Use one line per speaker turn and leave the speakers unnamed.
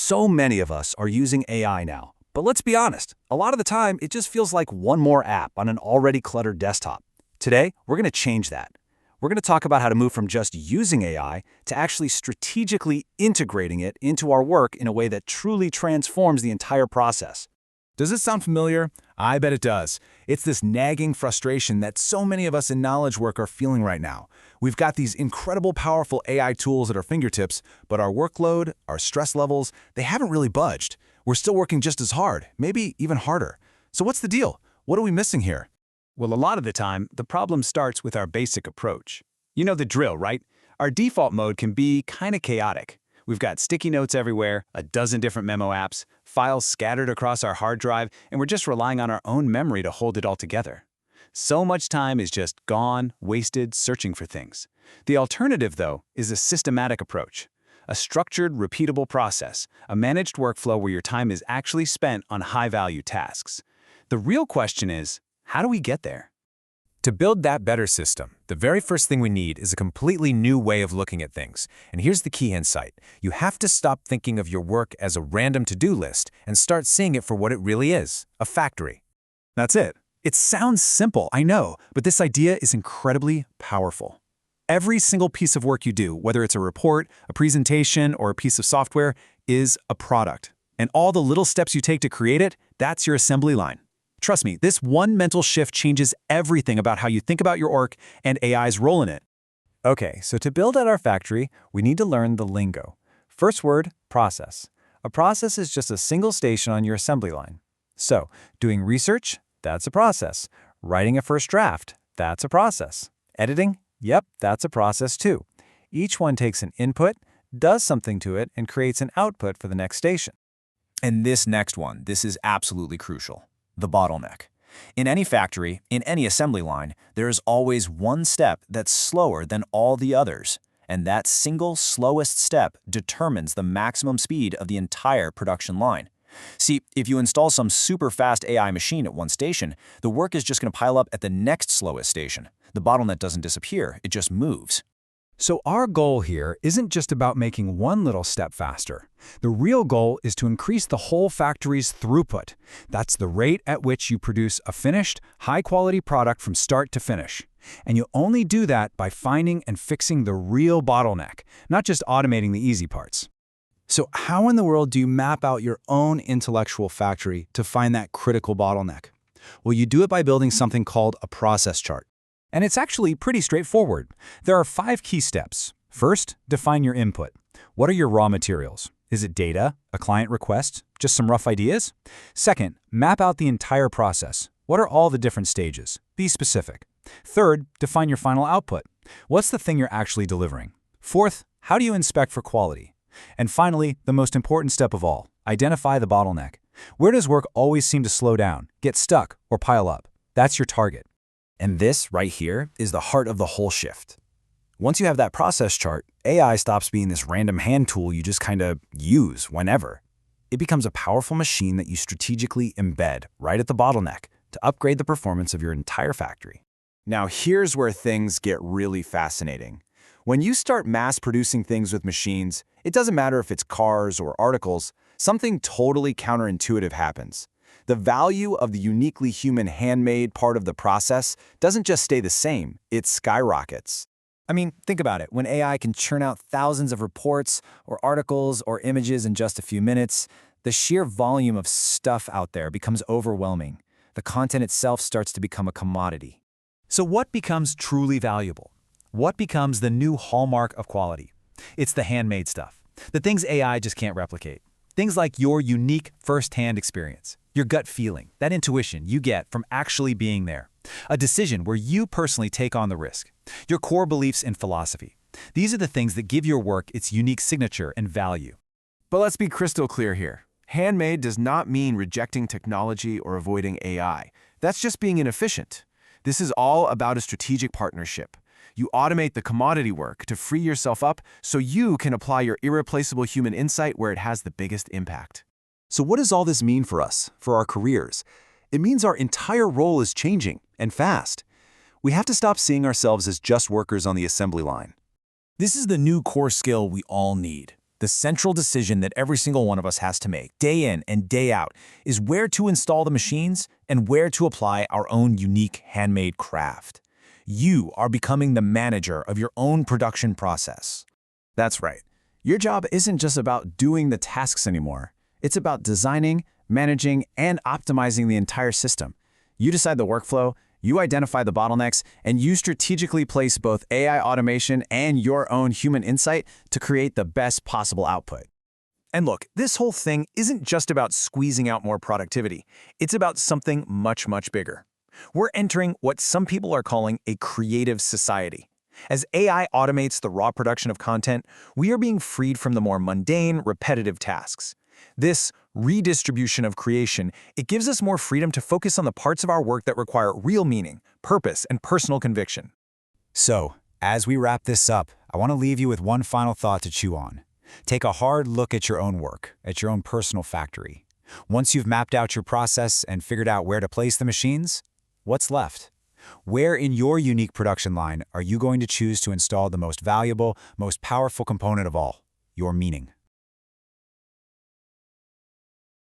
So many of us are using AI now. But let's be honest, a lot of the time it just feels like one more app on an already cluttered desktop. Today, we're going to change that. We're going to talk about how to move from just using AI to actually strategically integrating it into our work in a way that truly transforms the entire process.
Does this sound familiar? I bet it does. It's this nagging frustration that so many of us in knowledge work are feeling right now. We've got these incredible, powerful AI tools at our fingertips, but our workload, our stress levels, they haven't really budged. We're still working just as hard, maybe even harder. So what's the deal? What are we missing here?
Well, a lot of the time, the problem starts with our basic approach. You know the drill, right? Our default mode can be kind of chaotic. We've got sticky notes everywhere, a dozen different memo apps, files scattered across our hard drive, and we're just relying on our own memory to hold it all together. So much time is just gone, wasted, searching for things. The alternative, though, is a systematic approach. A structured, repeatable process, a managed workflow where your time is actually spent on high-value tasks. The real question is, how do we get there?
To build that better system, the very first thing we need is a completely new way of looking at things. And here's the key insight. You have to stop thinking of your work as a random to-do list and start seeing it for what it really is, a factory.
That's it. It sounds simple, I know, but this idea is incredibly powerful. Every single piece of work you do, whether it's a report, a presentation, or a piece of software, is a product. And all the little steps you take to create it, that's your assembly line. Trust me, this one mental shift changes everything about how you think about your work and AI's role in it.
Okay, so to build at our factory, we need to learn the lingo. First word, process. A process is just a single station on your assembly line. So, doing research, that's a process. Writing a first draft, that's a process. Editing, yep, that's a process too. Each one takes an input, does something to it, and creates an output for the next station.
And this next one, this is absolutely crucial. The bottleneck. In any factory, in any assembly line, there is always one step that's slower than all the others, and that single slowest step determines the maximum speed of the entire production line. See, if you install some super fast AI machine at one station, the work is just going to pile up at the next slowest station. The bottleneck doesn't disappear, it just moves.
So our goal here isn't just about making one little step faster. The real goal is to increase the whole factory's throughput. That's the rate at which you produce a finished, high-quality product from start to finish. And you only do that by finding and fixing the real bottleneck, not just automating the easy parts. So how in the world do you map out your own intellectual factory to find that critical bottleneck? Well, you do it by building something called a process chart. And it's actually pretty straightforward. There are 5 key steps. First, define your input. What are your raw materials? Is it data, a client request, just some rough ideas? Second, map out the entire process. What are all the different stages? Be specific. Third, define your final output. What's the thing you're actually delivering? Fourth, how do you inspect for quality? And finally, the most important step of all, identify the bottleneck. Where does work always seem to slow down, get stuck, or pile up? That's your target.
And this right here is the heart of the whole shift. Once you have that process chart, AI stops being this random hand tool you just kind of use whenever. It becomes a powerful machine that you strategically embed right at the bottleneck to upgrade the performance of your entire factory. Now here's where things get really fascinating. When you start mass-producing things with machines, it doesn't matter if it's cars or articles, something totally counterintuitive happens. The value of the uniquely human handmade part of the process doesn't just stay the same, it skyrockets. I mean, think about it. When AI can churn out thousands of reports or articles or images in just a few minutes, the sheer volume of stuff out there becomes overwhelming. The content itself starts to become a commodity.
So what becomes truly valuable? What becomes the new hallmark of quality? It's the handmade stuff, the things AI just can't replicate. Things like your unique first-hand experience, your gut feeling, that intuition you get from actually being there. A decision where you personally take on the risk. Your core beliefs and philosophy. These are the things that give your work its unique signature and value.
But let's be crystal clear here. Handmade does not mean rejecting technology or avoiding AI. That's just being inefficient. This is all about a strategic partnership. You automate the commodity work to free yourself up so you can apply your irreplaceable human insight where it has the biggest impact.
So what does all this mean for us, for our careers? It means our entire role is changing, and fast. We have to stop seeing ourselves as just workers on the assembly line.
This is the new core skill we all need. The central decision that every single one of us has to make, day in and day out, is where to install the machines and where to apply our own unique handmade craft. You are becoming the manager of your own production process.
That's right. Your job isn't just about doing the tasks anymore. It's about designing, managing, and optimizing the entire system. You decide the workflow, you identify the bottlenecks, and you strategically place both AI automation and your own human insight to create the best possible output.
And look, this whole thing isn't just about squeezing out more productivity. It's about something much, much bigger. We're entering what some people are calling a creative society. As AI automates the raw production of content, we are being freed from the more mundane, repetitive tasks. This redistribution of creation, it gives us more freedom to focus on the parts of our work that require real meaning, purpose, and personal conviction.
So, as we wrap this up, I want to leave you with one final thought to chew on. Take a hard look at your own work, at your own personal factory. Once you've mapped out your process and figured out where to place the machines, what's left? Where in your unique production line are you going to choose to install the most valuable, most powerful component of all, your meaning?